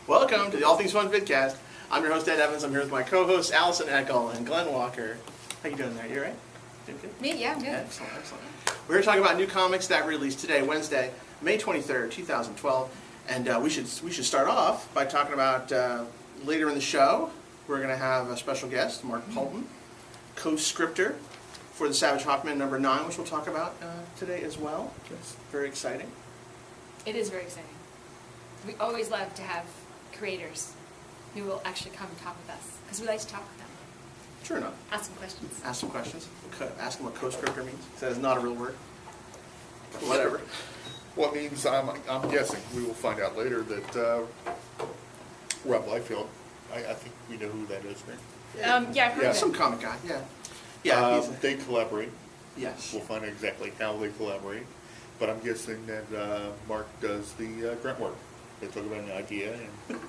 Welcome to the All Things Fun Vidcast. I'm your host, Ed Evans. I'm here with my co-hosts, Allison Eckel and Glenn Walker. How you doing there? You all right? Doing good? Me? Yeah, I'm good. Excellent, excellent. We're here to talk about new comics that released today, Wednesday, May 23rd, 2012. And we should start off by talking about later in the show, we're going to have a special guest, Mark Poulton, co-scripter for the Savage Hawkman number 9, which we'll talk about today as well. It's very exciting. It is very exciting. We always love to have creators who will actually come and talk with us, because we like to talk with them. Sure enough. Ask some questions. Ask some questions. Ask them what co-scripter means. That is not a real word. Whatever. Well, it means, I'm guessing, we will find out later that Rob Liefeld, I think we know who that is, right? Yeah, I've heard of it. Some comic guy, yeah. Yeah, they collaborate. yes. We'll find out exactly how they collaborate. But I'm guessing that Mark does the grunt work. They talk about an idea and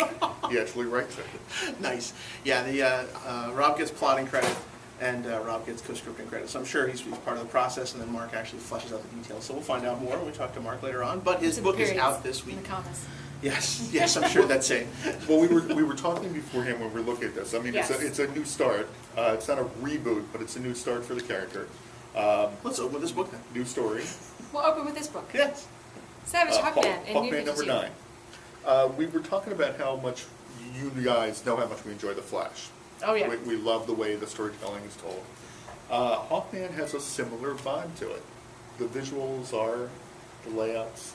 he actually writes it. Nice. Yeah, the Rob gets plotting credit and Rob gets co-scripting credit. So I'm sure he's part of the process, and then Mark actually fleshes out the details. So we'll find out more when we talk to Mark later on. But his book is out this week. In the commas. Yes, I'm sure that's it. Well, we were talking beforehand when we were looking at this. I mean, Yes. it's a new start. It's not a reboot, but it's a new start for the character. Let's open with this book then. New story. We'll open with this book. Yes. Savage Hawkman in New Hawkman number 52. 9. We were talking about how much you guys know how much we enjoy The Flash. Oh, yeah. We love the way the storytelling is told. Hawkman has a similar vibe to it. The visuals are, the layouts.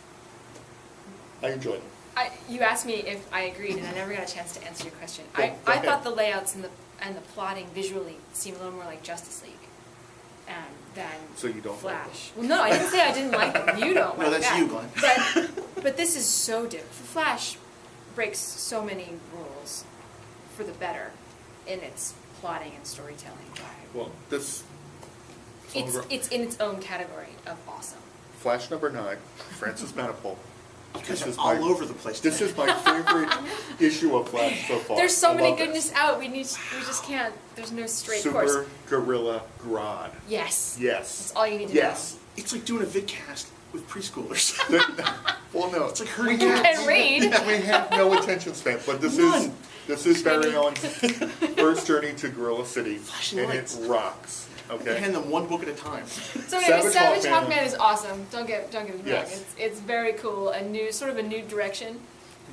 I enjoy them. You asked me if I agreed, and I never got a chance to answer your question. Go I ahead. thought the layouts and the plotting visually seemed a little more like Justice League than So you don't like Flash. Well, no, I didn't say I didn't like them. You don't No, like that's that. you, Glenn. But this is so different. Flash breaks so many rules for the better in its plotting and storytelling. Well, this... It's in its own category of awesome. Flash number 9, Francis Manapul. You guys are all over the place This today. is my favorite issue of Flash so far. There's so I many love goodness this. out. We just can't. There's no straight Super course. Gorilla Grodd. Yes. Yes. That's all you need to Yes. It's like doing a vidcast with preschoolers. Well, no. It's like herding know. cats. And read. We have no attention span, but this None. is Barry Allen's first journey to Gorilla City, Flashing and lights. it rocks. They Okay. hand them one book at a time. So anyway, Savage Hawkman. Hawkman is awesome. Don't get me wrong. Yes. It's very cool. Sort of a new direction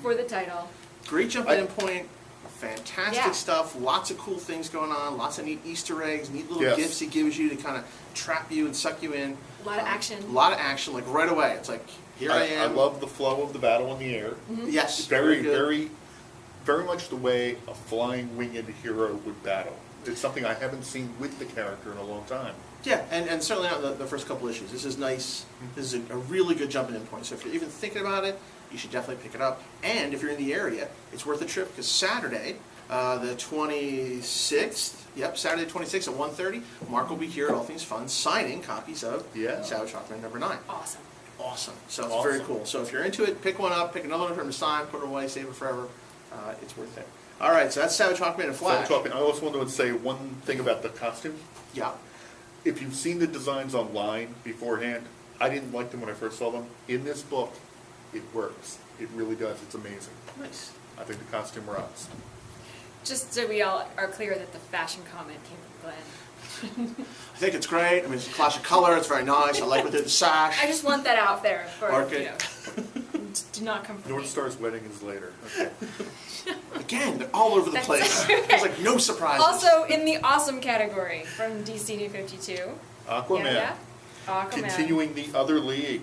for the title. Great jumping in point. Fantastic Yeah. stuff. Lots of cool things going on. Lots of neat Easter eggs, neat little Yes. gifts he gives you to kind of trap you and suck you in. A lot of action. A lot of action, like right away. It's like, here I I am. love the flow of the battle in the air. Yes, Very, good. very, very much the way a flying winged hero would battle. It's something I haven't seen with the character in a long time. Yeah, and certainly not the first couple issues. This is nice. This is a really good jumping in point. So if you're even thinking about it, you should definitely pick it up. And if you're in the area, it's worth a trip because Saturday, the 26th, Saturday the 26th at 1:30, Mark will be here at All Things Fun signing copies of Yeah. Savage Hawkman number 9. Awesome. Awesome. So it's Awesome. very cool. So if you're into it, pick one up, pick another one from the sign, put it away, save it forever. It's worth it. All right, so that's Savage Hawkman and Flash. So I also wanted to say one thing about the costume. Yeah. If you've seen the designs online beforehand, I didn't like them when I first saw them. In this book, it works. It really does. It's amazing. Nice. I think the costume rocks. Just so we all are clear that the fashion comment came from Glenn. I think it's great. I mean, it's a clash of color. It's very nice. I like with it the sash. I just want that out there for Okay. do not come from North me. Star's wedding is later. Okay. Again, they're all over the That's place. right. There's like no surprises. Also in the awesome category from DC New 52. Aquaman. Yeah. Aquaman. Continuing the other league.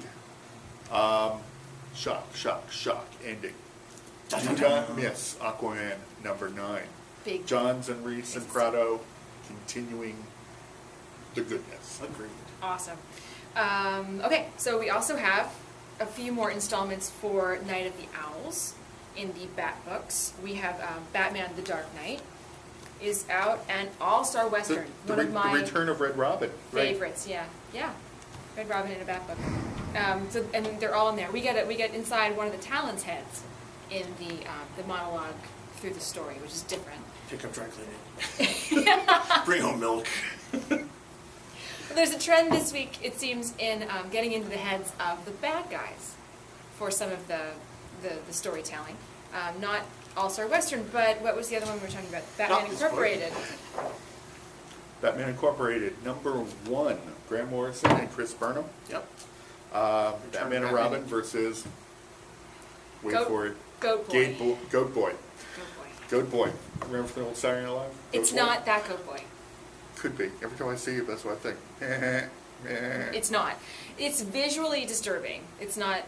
Shock ending. Dun, dun, You dun. got Miss Aquaman number 9. Big. Johns and Reese and Prado continuing the goodness. Agreed. Awesome. Okay, so we also have a few more installments for Night of the Owls in the Bat books. We have Batman the Dark Knight is out, and All-Star Western, The one of my return of Red Robin. Right? favorites. Yeah. Red Robin in a Bat book. And they're all in there. We get inside one of the Talon's heads in the monologue through the story, which is different. Pick up dry cleaning. Bring home milk. There's a trend this week, it seems, in getting into the heads of the bad guys for some of the storytelling. Not All-Star Western, but what was the other one we were talking about? Batman Not this Incorporated. Batman Incorporated, #1, Grant Morrison and Chris Burnham. Yep. Batman and Robin versus, wait Goat- for it, Goat Boy. Goat Boy. Goat Boy. Goat Boy. Remember from the old Saturday Night Live? Goat It's Boy? not that Goat Boy. Could be. Every time I see it, that's what I think. It's not. It's visually disturbing. It's not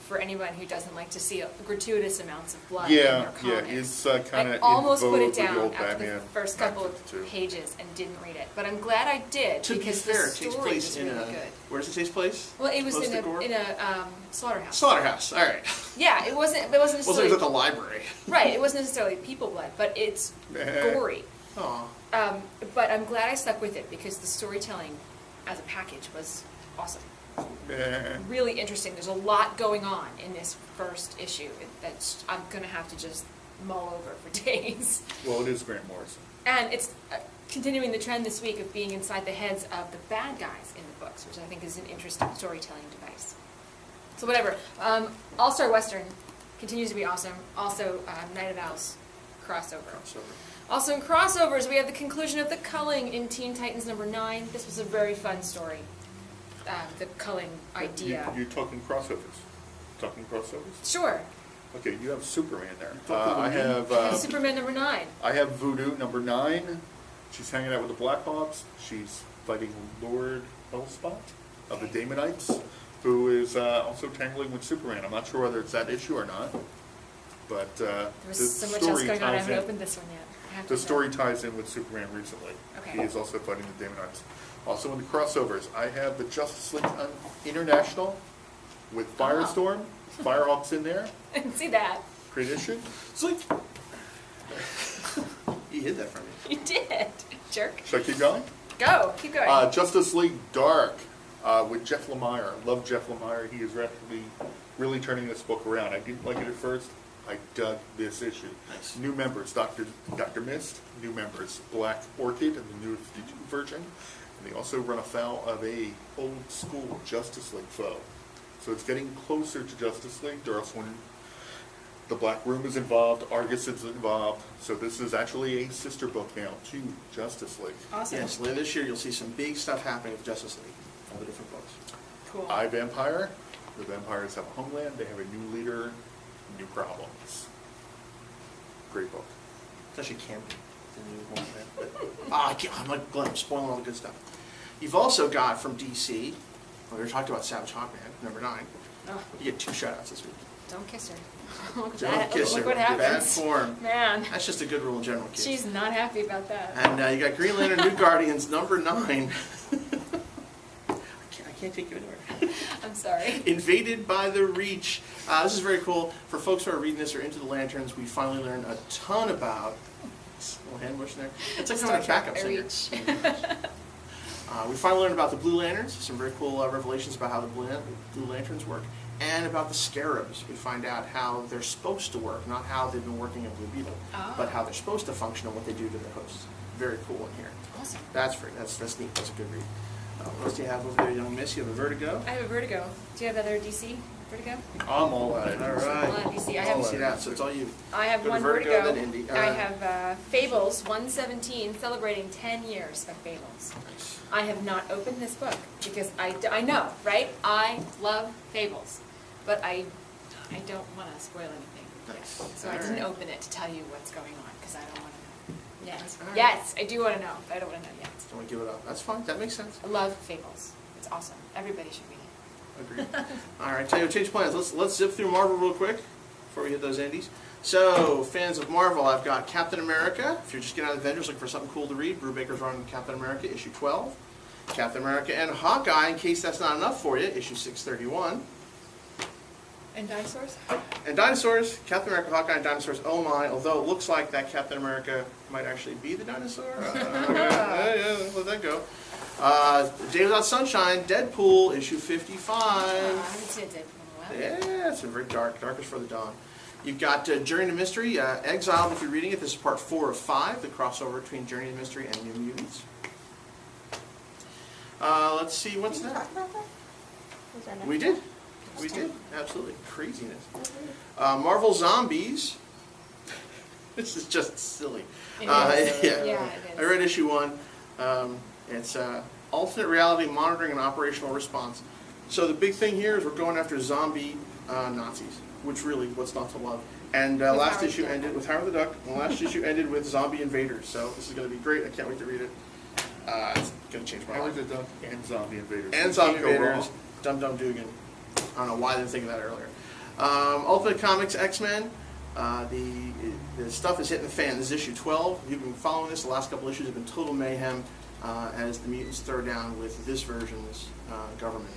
for anyone who doesn't like to see gratuitous amounts of blood in their comics. It's kind I of almost put it with the down old after Batman the first couple back to of pages and didn't read it, but I'm glad I did To be because fair, the it takes story place was in really a. good. Where does it take place? Well, it was Close in to Gore? a slaughterhouse. Slaughterhouse. All right. Yeah, it wasn't Well, so necessarily it's like a library. right. It wasn't necessarily people blood, but it's gory. Oh. But I'm glad I stuck with it because the storytelling as a package was awesome. Really interesting. There's a lot going on in this first issue that I'm going to have to just mull over for days. Well, it is Grant Morrison. And it's continuing the trend this week of being inside the heads of the bad guys in the books, which I think is an interesting storytelling device. So whatever. All-Star Western continues to be awesome. Also, Night of Owls crossover. Also in crossovers, we have the conclusion of the culling in Teen Titans #9. This was a very fun story. The culling idea. You're talking crossovers. Talking crossovers? Sure. Okay, you have Superman there. Talking I about have Superman #9. I have Voodoo #9. She's hanging out with the Blackhawks. She's fighting Lord Elspot of the Damonites, who is also tangling with Superman. I'm not sure whether it's that issue or not, but There the was so much else story going on. I ties haven't in. opened this one yet. I have The to story know. ties in with Superman recently. Okay. He is also fighting the Damonites. Also in the crossovers, I have the Justice League International with Firestorm. Firehawk's in there. I didn't see that. Great issue. It's like. You hid that from me. You did, jerk. Should I keep going? Go, keep going. Justice League Dark with Jeff Lemire. Love Jeff Lemire. He is rapidly really turning this book around. I didn't like it at first. I dug this issue. Nice. New members, Dr. Mist. New members, Black Orchid and the new 52 version. And they also run afoul of a old school Justice League foe. So it's getting closer to Justice League. There's when the Black Room is involved, Argus is involved. So this is actually a sister book now to Justice League. Awesome. Yes, later this year you'll see some big stuff happening with Justice League. All the different books. Cool. I, Vampire. The vampires have a homeland. They have a new leader, new problems. Great book. It's actually campy. I'm like Glenn, I'm spoiling all the good stuff. You've also got from DC, we were talking about Savage Hawkman, #9. Oh, You get 2 shout-outs this week. don't kiss her. Look, Don't that, kiss look her. what Bad happens. form. Man, That's just a good rule in general, kids. she's not happy about that. And you got Green Lantern New Guardians #9. I can't take you anywhere. I'm sorry. Invaded by the Reach. This is very cool. For folks who are reading this or into the Lanterns, we finally learned a ton about. Little hand motion there. It's like Star having a Trek backup by singer. We finally learned about the Blue Lanterns. Some very cool revelations about how the Blue Lanterns work, and about the Scarabs. We find out how they're supposed to work, not how they've been working in Blue Beetle, but how they're supposed to function and what they do to their hosts. Very cool in here. Awesome. That's free. That's neat. That's a good read. What else do you have over there, young miss? You have a Vertigo? I have a Vertigo. Do you have other DC Vertigo? I'm all at it. All A right. lot of DC. I You have see that, so it's all you. I have Go to one Vertigo, Vertigo. then Indy. I have Fables 117, celebrating 10 years of Fables. Nice. I have not opened this book because I know, right? I love Fables, but I don't want to spoil anything. Nice. So I All didn't right. open it to tell you what's going on because I don't want to know. Yes, All right. yes, I do want to know, but I don't want to know yet. Don't want to give it up. That's fine. That makes sense. I love Fables. It's awesome. Everybody should read it. Agreed. All right, tell you what, change plans. Let's zip through Marvel real quick before we hit those indies. So, fans of Marvel, I've got Captain America. If you're just getting out of Avengers looking for something cool to read, Brubaker's running Captain America, issue 12. Captain America and Hawkeye, in case that's not enough for you, issue 631. And dinosaurs? And dinosaurs, Captain America, Hawkeye, and dinosaurs, oh my, although it looks like that Captain America might actually be the dinosaur. Yeah, let that go. Day Without Sunshine, Deadpool, issue 55. I haven't seen Deadpool in a while. Yeah, it's very dark, darkest for the dawn. You've got Journey to Mystery, Exiled, if you're reading it. This is part 4 of 5, the crossover between Journey to Mystery and New Mutants. Let's see, what's Did we that? talk about that? Was that We next did. one? We did, absolutely. Craziness. Marvel Zombies. This is just silly. It Yeah. is. Yeah, it is. I read issue 1. It's alternate reality monitoring and operational response. So the big thing here is we're going after zombie Nazis, which really, what's not to love? And last Howard issue the Duck. ended with Howard the Duck, and last issue ended with zombie invaders. So this is going to be great. I can't wait to read it. It's going to change my Howard life. the Duck and Zombie Invaders. And You zombie can't go invaders, wrong. Dum Dum Dugan. I don't know why I didn't think of that earlier. Ultimate Comics X-Men. The stuff is hitting the fan. This is issue 12. You've been following this. The last couple issues have been total mayhem as the mutants throw down with this version's government,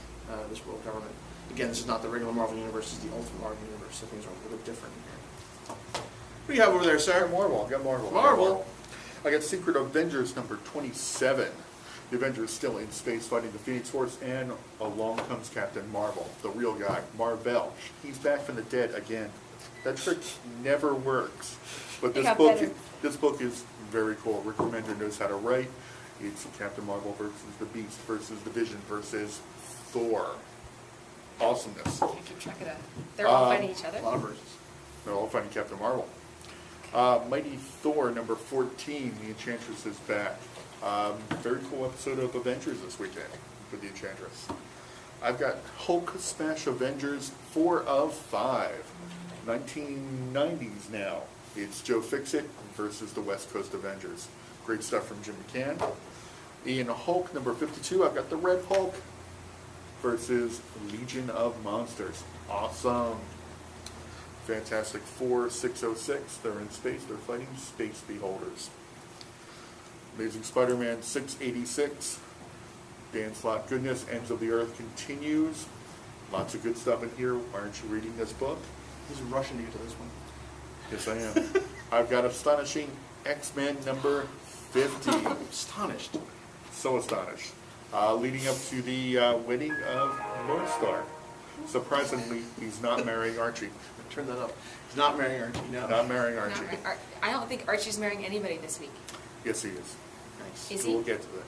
this world government. Again, this is not the regular Marvel Universe. This is the Ultimate Marvel Universe, so things are a little bit different here. What do you have over there, I sir? got Marvel. I got Marvel. Marvel. I got Secret Avengers number 27. The Avengers still in space fighting the Phoenix Force, and along comes Captain Marvel, the real guy, Marvel. He's back from the dead again. That trick never works. But It this got book, better. this book is very cool. Rick Remender knows how to write. It's Captain Marvel versus the Beast versus the Vision versus Thor. Awesomeness. Can't keep track of that. They're all fighting each other. A lot of versions. They're all fighting Captain Marvel. Mighty Thor number 14, the Enchantress is back. Very cool episode of Avengers this weekend with the Enchantress. I've got Hulk Smash Avengers 4 of 5. 1990s now. It's Joe Fixit versus the West Coast Avengers. Great stuff from Jim McCann. In Hulk number 52, I've got the Red Hulk versus Legion of Monsters. Awesome. Fantastic Four 606. They're in space. They're fighting space beholders. Amazing Spider-Man 686. Dan Slott goodness. Ends of the Earth continues. Lots of good stuff in here. Why aren't you reading this book? He's rushing to get to this one. Yes, I am. I've got Astonishing X-Men number 50. I'm astonished. So astonished. Leading up to the wedding of North Star. Surprisingly, he's not marrying Archie. Turn that up. He's not marrying Archie, no. Not marrying Not Archie. right. I don't think Archie's marrying anybody this week. Yes, he is. Nice. Is So he? we'll get to that.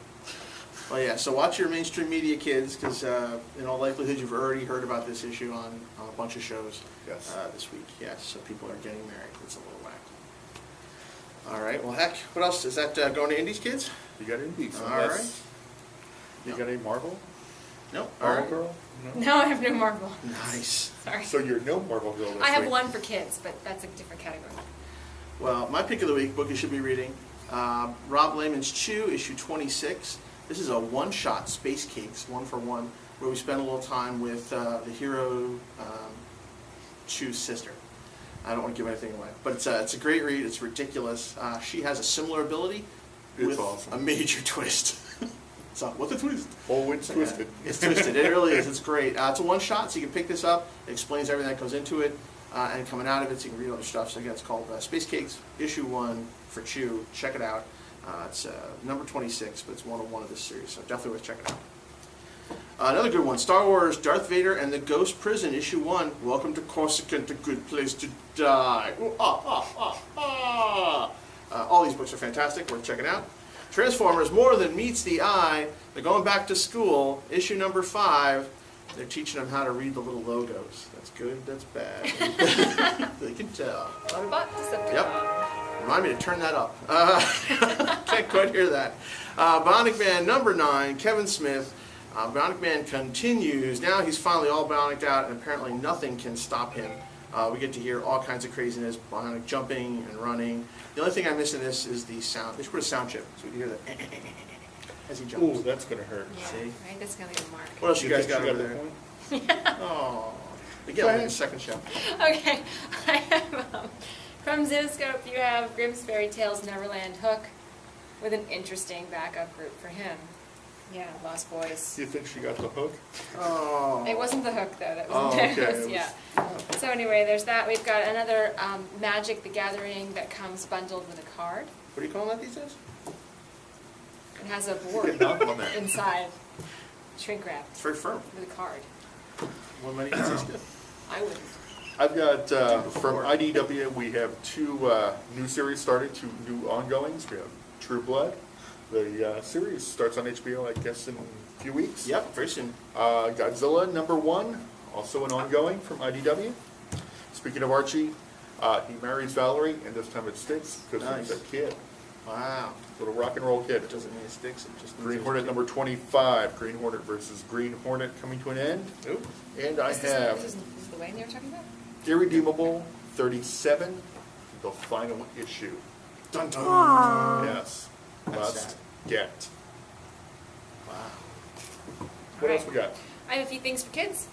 Well, yeah, so watch your mainstream media, kids, because in all likelihood you've already heard about this issue on a bunch of shows Yes. this week. Yes, so people are getting married. It's a little whack. All right, well, heck, what else? Is that going to Indies, kids? You got Indies. All unless- right. You got any Marvel? No? All Marvel right. girl? No. No, I have no Marvel. Nice. Sorry. So you're no Marvel girl this I have week. one for kids, but that's a different category. Well, my pick of the week, book you should be reading, Rob Layman's Chew, issue 26. This is a one-shot, Space Cakes, 1-for-1, where we spend a little time with the hero Chew's sister. I don't want to give anything away, but it's a great read. It's ridiculous. She has a similar ability It's with awesome. a major twist. So, what's the twist? Oh, it's twisted. Yeah, it's twisted. It really is. It's great. It's a one-shot, so you can pick this up. It explains everything that goes into it, and coming out of it, so you can read other stuff. So again, it's called Space Cakes, issue 1 for Chew. Check it out. It's number 26, but it's 101 of this series, so definitely worth checking out. Another good one, Star Wars, Darth Vader and the Ghost Prison, issue 1. Welcome to Coruscant, a good place to die. Ooh, all these books are fantastic, worth checking out. Transformers, More Than Meets the Eye. They're going back to school, issue number 5. They're teaching them how to read the little logos. That's good, that's bad. They can tell. Autobot, Decepticon. Yep. Remind me to turn that up. Can't quite hear that. Bionic Man number 9, Kevin Smith. Bionic Man continues. Now he's finally all bionic out, and apparently nothing can stop him. We get to hear all kinds of craziness, bionic jumping and running. The only thing I miss in this is the sound. They should put a sound chip so we can hear that as he jumps. Ooh, that's going to hurt. Yeah, See? right? That's going to be a mark. What else you guys think got she over the there? point? Oh, again, like the second show. Okay. I have, from Zivscope, you have Grimm's Fairy Tales Neverland Hook with an interesting backup group for him. Yeah, Lost Boys. Do you think she got the hook? Oh. It wasn't the hook, though. That was Oh, okay. that was- yeah. So anyway, there's that. We've got another Magic the Gathering that comes bundled with a card. What do you call that these days? It has a board Knock on that. inside, shrink wrapped, It's very firm. with a card. One money is good. I wouldn't. I've got, from IDW, we have 2 new series started, 2 new ongoings. We have True Blood. The series starts on HBO, I guess, in a few weeks. Yep, very soon. Godzilla number 1, Also an ongoing from IDW. Speaking of Archie, he marries Valerie, and this time it sticks because Nice. he's a kid. Wow. Little rock and roll kid. It doesn't mean it sticks, it just means Green it's Hornet cute. number 25. Green Hornet versus Green Hornet coming to an end. Nope. And I Is this have this is the Wayne they were talking about? Irredeemable 37, the final issue. Dun dun. Yes. That's Must sad. get. Wow. What Alright. else we got? I have a few things for kids.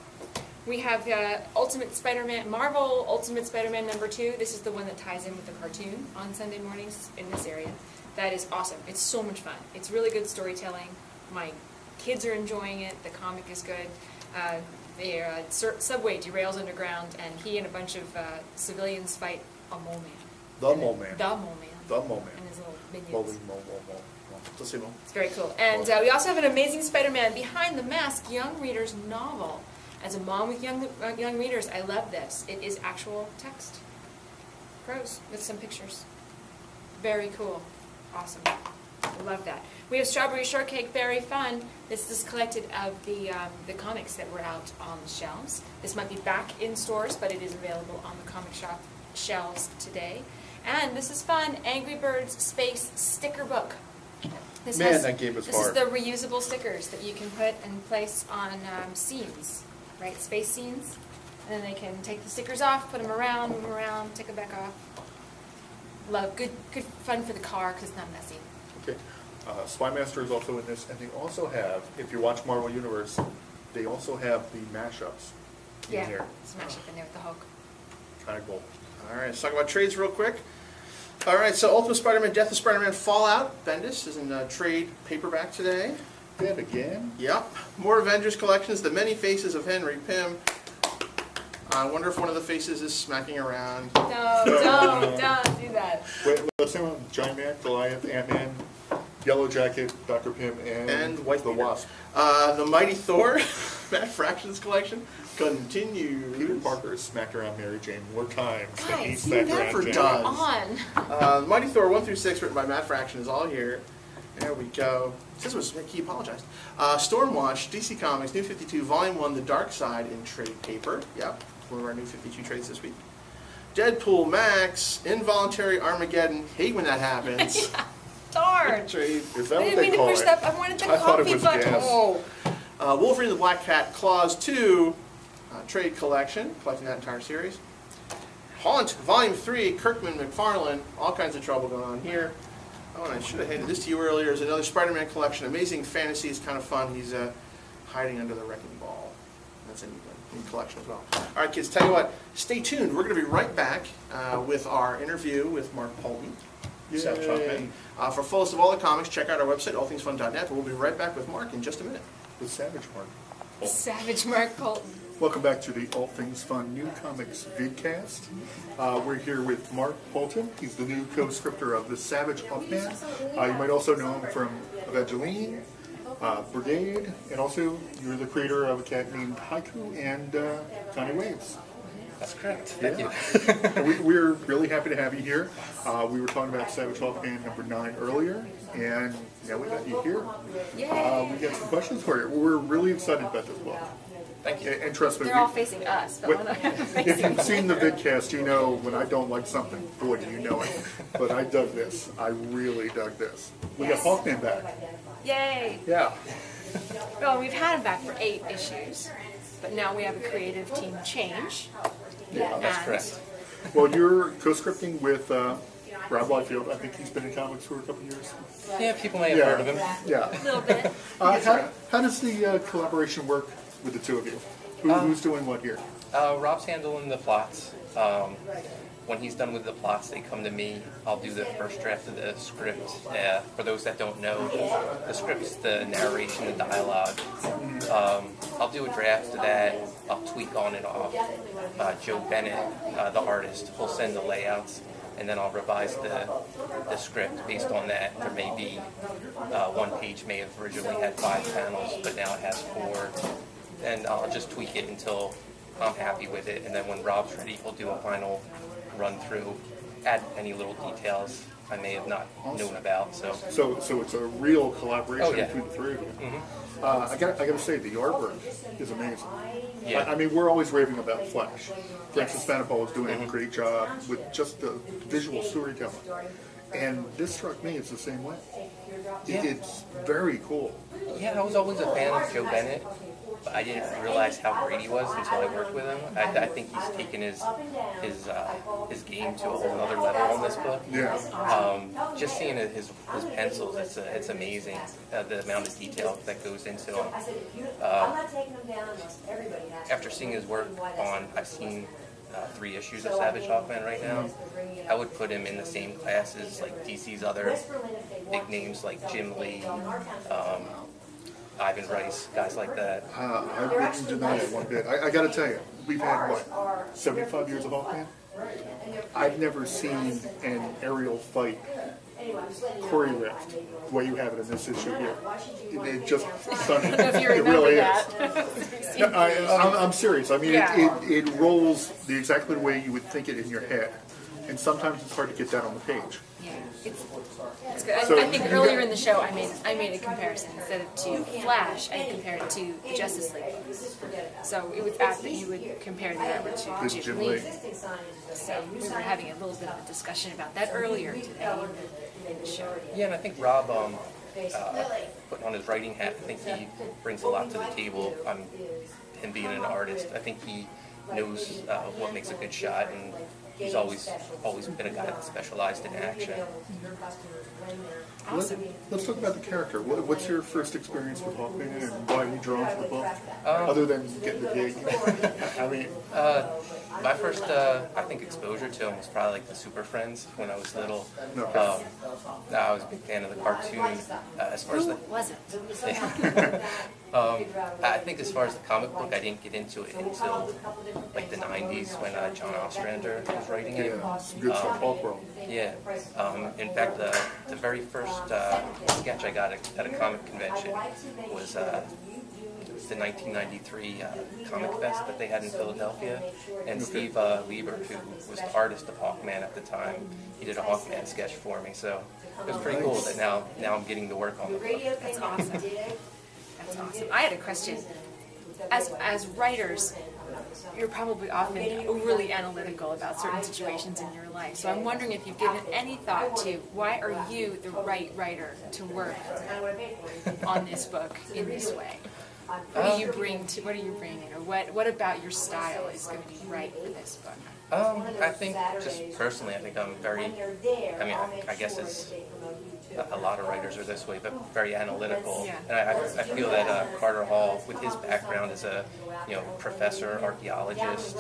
We have Ultimate Spider-Man, Marvel Ultimate Spider-Man number 2. This is the one that ties in with the cartoon on Sunday mornings in this area. That is awesome. It's so much fun. It's really good storytelling. My kids are enjoying it. The comic is good. Subway derails underground, and he and a bunch of civilians fight a mole man. The Mole Man. The mole man. The Mole Man. And his little minions. Mole. Let's see, Mo. It's very cool. And we also have an Amazing Spider-Man Behind the Mask young reader's novel. As a mom with young readers, I love this. It is actual text. Prose with some pictures. Very cool. Awesome. I love that. We have Strawberry Shortcake, very fun. This is collected of the comics that were out on the shelves. This might be back in stores, but it is available on the comic shop shelves today. And this is fun, Angry Birds Space Sticker Book. This Man, that game is This hard. is the reusable stickers that you can put and place on scenes, right? Space scenes. And then they can take the stickers off, put them around, move them around, take them back off. Love, good fun for the car because it's not messy. Okay. Spy Master is also in this, and they also have, if you watch Marvel Universe, they also have the mashups in Yeah, here. smash up in there with the Hulk. Kind of cool. All right, let's talk about trades real quick. All right, so Ultimate Spider-Man, Death of Spider-Man, Fallout. Bendis is in trade paperback today. Dead again? Yep. More Avengers collections, The Many Faces of Henry Pym. I wonder if one of the faces is smacking around. No, don't do that. Wait, let's say Giant Man, Goliath, Ant-Man, Yellow Jacket, Dr. Pym, and White the Peter. Wasp. The Mighty Thor, Matt Fractions collection, Peter continues. Parker has smacked around Mary Jane more times than he Guys, smacked he around never Jane. does. On. The Mighty Thor 1 through 6, written by Matt Fraction, is all here. There we go. This was he apologized. Stormwatch, DC Comics, New 52, Volume 1, The Dark Side in trade paper. Yep, one of our New 52 trades this week. Deadpool Max, Involuntary Armageddon. Hate when that happens. Darn. Trade. Is that I what didn't they mean to call push it? that. I wanted the I thought it coffee was button. gas. Oh. Wolverine the Black Cat Claws 2 trade collection, collecting that entire series. Haunt Volume 3, Kirkman, McFarlane, all kinds of trouble going on here. Oh, and I should have handed this to you earlier. There's another Spider-Man collection, Amazing Fantasy, is kind of fun. He's hiding under the wrecking ball. That's in collection as well. All right, kids, tell you what, stay tuned. We're going to be right back with our interview with Mark Polton. Savage Yay. Hawkman. For full list of all the comics, check out our website, allthingsfun.net. But we'll be right back with Mark in just a minute. The Savage Mark. Oh. Savage Mark Polton. Welcome back to the All Things Fun New Comics Vidcast. We're here with Mark Polton. He's the new co-scripter of The Savage Hawkman. You might also know him from Evangeline, Brigade, and also you're the creator of a cat named Haiku and Tiny Waves. That's correct. Thank you. And we're really happy to have you here. We were talking about Savage Hawkman number 9 earlier, and now we got you here. Yay. We got some questions for you. We're really excited about this book. Thank you. And trust me, They're all facing us, but we're not if facing you've seen the vidcast, you know when I don't like something, boy, do you know it. But I dug this. I really dug this. We got Hawkman back. Yay. Yeah. Well, we've had him back for 8 issues, but now we have a creative team change. Yeah, That's And- correct. Well, you're co-scripting with Rob Liefeld. I think he's been in comics for a couple years. Yeah, people may have heard of him. Yeah. A little bit. How does the collaboration work with the two of you? Who's doing what here? Rob's handling the plots. When he's done with the plots, they come to me. I'll do the first draft of the script. For those that don't know, the script's the narration and dialogue. I'll do a draft of that. I'll tweak on and off. Joe Bennett, the artist, will send the layouts, and then I'll revise the script based on that. There may be one page may have originally had 5 panels, but now it has 4. And I'll just tweak it until I'm happy with it. And then when Rob's ready, we'll do a final run through add any little details I may have not known about. So So it's a real collaboration Oh, yeah. between the three of you. Mm-hmm. I gotta say, the artwork is amazing. Yeah. I mean, we're always raving about Flash. Francis Manipal is doing a great job with just the visual storytelling. And this struck me as the same way. Yeah. It's very cool. yeah, I was always a fan of Joe Bennett, but I didn't realize how great he was until I worked with him. I think he's taken his game to a whole other level on this book. Yeah. Just seeing his pencils, it's amazing the amount of detail that goes into them. After seeing his work I've seen 3 issues of Savage Hawkman right now. I would put him in the same class as like DC's other big names like Jim Lee, Ivan Rice, guys like that. I wouldn't deny it one bit. I gotta tell you, we've had, what, 75 years of Hawkman? I've never seen an aerial fight choreographed the way you have it in this issue here. It's just stunning. I don't know if you It remember really that. is. No, I'm serious. I mean, Yeah. it rolls exactly the way you would think it in your head. And sometimes it's hard to get that on the page. Yeah, it's good. So I think you earlier got- in the show I made a comparison. Instead of to Flash, I compared it to the Justice League. So it was apt that you would compare the artwork to Jim Jim Lee. Lee. So we were having a little bit of a discussion about that earlier today in the show. Yeah, and I think Rob, putting on his writing hat, I think he brings a lot to the table. Him being an artist, I think he knows what makes a good shot, and he's always been a guy that specialized in action. Awesome. Let's talk about the character. What's your first experience with Hawkman and why are you drawn to the book? Other than getting the gig. I mean, My first, I think, exposure to him was probably like the Super Friends when I was little. Okay. I was a big fan of the cartoon. As far as Who the, wasn't? I think as far as the comic book, I didn't get into it until like the 90s when John Ostrander was writing it. yeah, some good stuff, Hulk World. Yeah. In fact, the very first sketch I got at a comic convention was the 1993 Comic Fest that they had in Philadelphia. And Steve Lieber, who was the artist of Hawkman at the time, he did a Hawkman sketch for me. So it was pretty cool that now I'm getting to work on the book. That's awesome. That's awesome. I had a question. As writers, you're probably often overly analytical about certain situations in your life. So I'm wondering if you've given any thought to why are you the right writer to work on this book in this way? What do you bring, or what about your style is going to be right for this book? I think, just personally, I think I'm very, I guess it's, a lot of writers are this way, but very analytical. Yeah. And I feel that Carter Hall, with his background as a professor, archaeologist,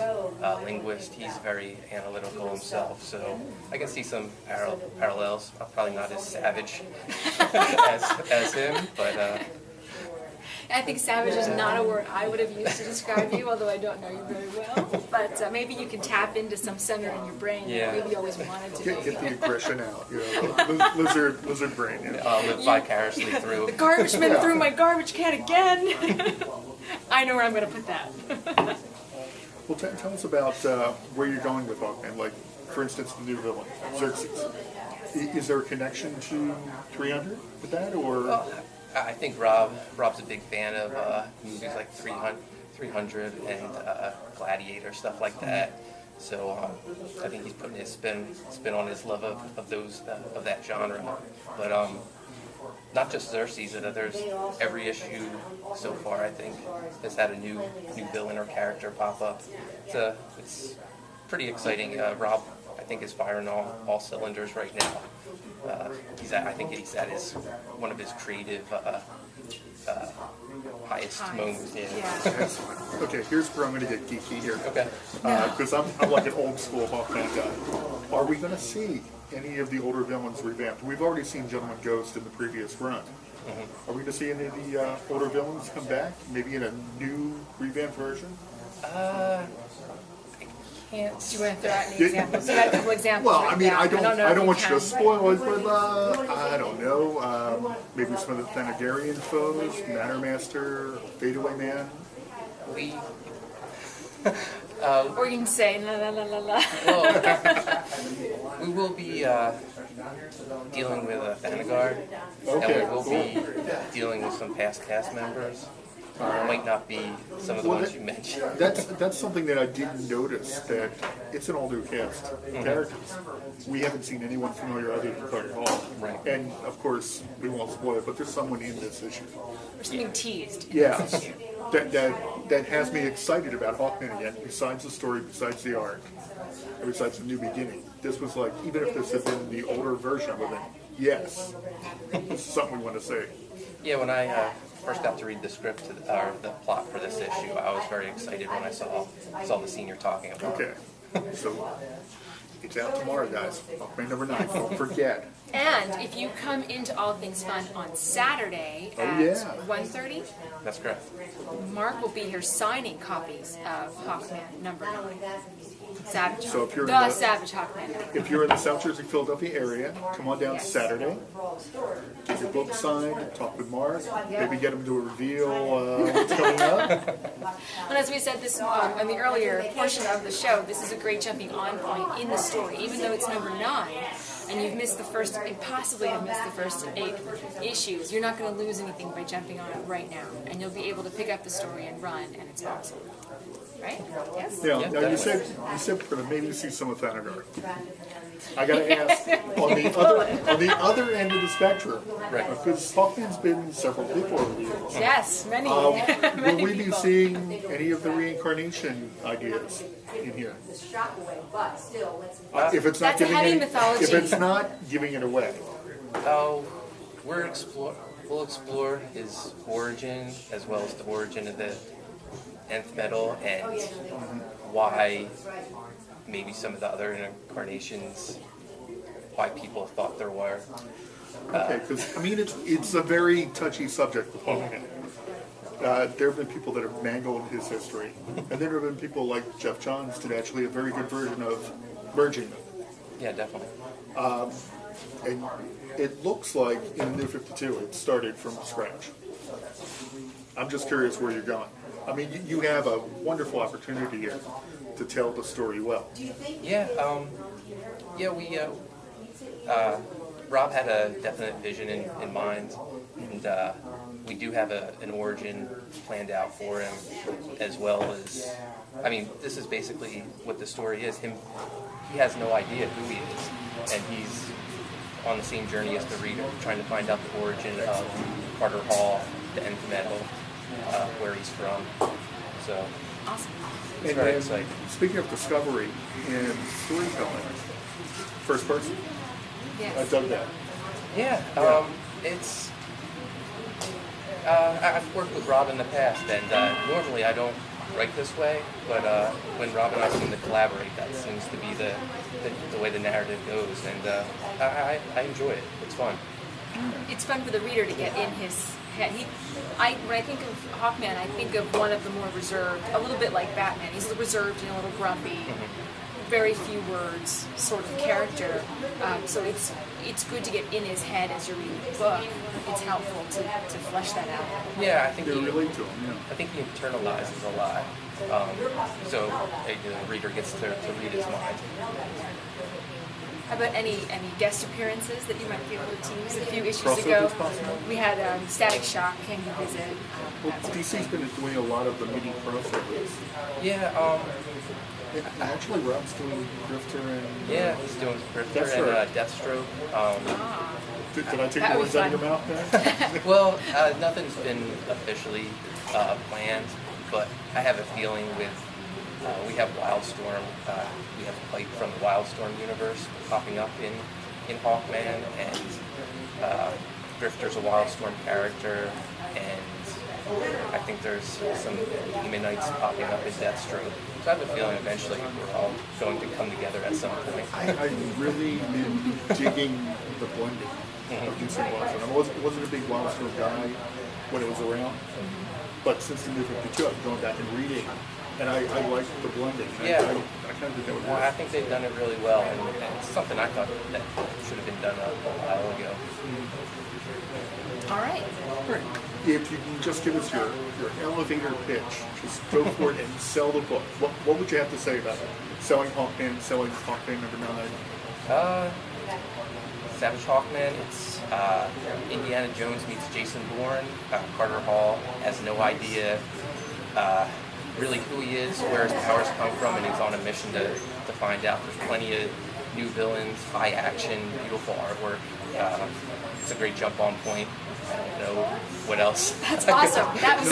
linguist, he's very analytical himself. So I can see some parallels. I'm probably not as savage as him, but I think savage is not a word I would have used to describe you, although I don't know you very well. But maybe you can tap into some center in your brain Yeah. that maybe you always wanted to Get be. the aggression out, lizard brain. Yeah. I'll live vicariously through. The garbage man threw my garbage can again. I know where I'm going to put that. Well, tell us about where you're going with Hawkman. Like, for instance, the new villain, Xerxes. Is there a connection to 300 with that, or? I think Rob's a big fan of movies like 300 and Gladiator, stuff like that. So I think he's putting his spin on his love of those of that genre. But not just Xerxes. There's every issue so far, I think, has had a new villain or character pop up. It's pretty exciting. Rob, I think, is firing all cylinders right now. I think he's at one of his creative highest moments. Yeah. Excellent. Okay, here's where I'm going to get geeky here. Okay. Because I'm like an old school Hawkman guy. Are we going to see any of the older villains revamped? We've already seen Gentleman Ghost in the previous run. Are we going to see any of the older villains come back? Maybe in a new revamped version? Do you want to throw out any examples? You got a couple examples. Well, right I mean, now. I don't if want you can. to spoil it, but I don't know. Maybe some of the Thanagarian foes, Mattermaster, Fadeaway Man. Or you can say la la la la la. Well, we will be dealing with Thanagar, Okay, and we will cool. be dealing with some past cast members. It might not be some of the Well, ones that- you mentioned. That's something that I didn't notice, that it's an all-new cast of characters. We haven't seen anyone familiar other than Carter Hall. Right. And, of course, we won't spoil it, but there's someone in this issue. Or something teased. in Yeah, this issue. that has me excited about Hawkman again, besides the story, besides the arc, and besides the new beginning. This was like, even if this had been the older version of it, yes, this is something we want to say. Yeah, when I first got to read the script or the plot for this issue, I was very excited when I saw the scene you're talking about. Okay, so it's out tomorrow, guys. Hawkman number 9. Don't forget. And if you come into All Things Fun on Saturday Oh, at yeah. 1:30, That's correct. Mark will be here signing copies of Hawkman number 9. Savage. So if you're in the the- Savage Hawkman. If you're in the South Jersey, Philadelphia area, come on down Saturday. Get your book signed, talk with Mark, maybe get him to reveal what's coming up. And as we said this in the earlier portion of the show, this is a great jumping on point in the story, even though it's number 9. And you've missed the first, and possibly have missed the first 8 issues. You're not going to lose anything by jumping on it right now, and you'll be able to pick up the story and run, and it's awesome, right? Yes. Now, Yeah, now you said we're going to maybe see some of Thanagar. I got to ask, on the other end of the spectrum, Right. because Hawkman's been several people over the years. Yes, many, Will many we be people. seeing any of the reincarnation ideas in here? If it's not That's a giving heavy any- mythology. if it's not giving it away. Oh, we'll explore his origin as well as the origin of the nth metal and why maybe some of the other incarnations, why people thought there were. Okay, because I mean it's a very touchy subject with Hawkman. There have been people that have mangled his history, and there have been people like Jeff Johns did actually a very good version of merging them. Yeah, definitely. And it looks like in the New 52 it started from scratch. I'm just curious where you're going. I mean, you have a wonderful opportunity here to tell the story well. Yeah, we Rob had a definite vision in mind, and we do have an origin planned out for him, as well as, I mean, this is basically what the story is. He has no idea who he is, and he's on the same journey as the reader, trying to find out the origin of Carter Hall, the nth metal, where he's from. So Awesome. it's very And exciting. speaking of discovery and storytelling, first person, I Yes. dug that. Yeah, it's. I've worked with Rob in the past, and normally I don't write this way, but when Rob and I seem to collaborate, that seems to be the way the narrative goes, and I enjoy it. It's fun. It's fun for the reader to get in his head. When I think of Hawkman, I think of one of the more reserved, a little bit like Batman. He's reserved and a little grumpy, very few words sort of character. So it's good to get in his head as you're reading the book. It's helpful to flesh that out. Yeah, I think You he, relate to him, yeah. I think he internalizes a lot, so the reader gets to read his mind. How about any guest appearances that you might be able to tease? A few issues Crossovers ago, possible? we had Static Shock came to visit. Well, that sort of DC's thing. been doing a lot of the mini crossovers. Yeah, And actually, Rob's doing Grifter and... yeah, he's doing Grifter Deathstroke. and Deathstroke. Ah. Did I take That the would words be out of your fun. mouth there? Well, nothing's been officially planned, but I have a feeling with we have Wildstorm, we have a Pipe from the Wildstorm universe popping up in Hawkman, and Drifter's a Wildstorm character, and I think there's some Demonites popping up in Deathstroke. So I have a feeling eventually we're all going to come together at some point. I've really been digging the blending of DC Wildstorm. I wasn't a big Wildstorm guy when it was around, but since the New 52, I've been going back and reading, and I like the blending. Yeah. I kind of think that would Well, I work. think they've done it really well, and it's something I thought that should have been done a while ago. All right. Right. If you can just give us your elevator pitch, just go for it and sell the book. What would you have to say about it? Selling Hawkman number 9. Savage Hawkman, it's Indiana Jones meets Jason Bourne. Carter Hall has no idea really who he is, where his powers come from, and he's on a mission to find out. There's plenty of new villains, high action, beautiful artwork. It's a great jump on point. I don't know what else. That's awesome. That's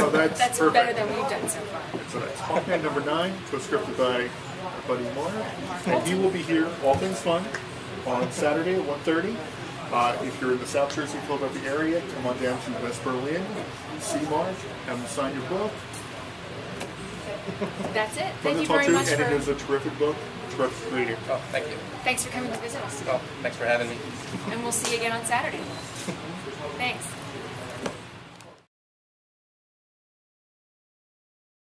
perfect. better than we've done so far. So that's Hawkman number 9, co-scripted by our buddy Mark. And he will be here, All Things Fun, on Saturday at 1:30. If you're in the South Jersey, Philadelphia area, come on down to West Berlin, see Mark, have him sign your book. That's it. Fun Thank to you talk very to, much and it for. is a terrific book, terrific reading. Oh, thank you. Thanks for coming to visit us, Oh, thanks for having me. and we'll see you again on Saturday. Thanks.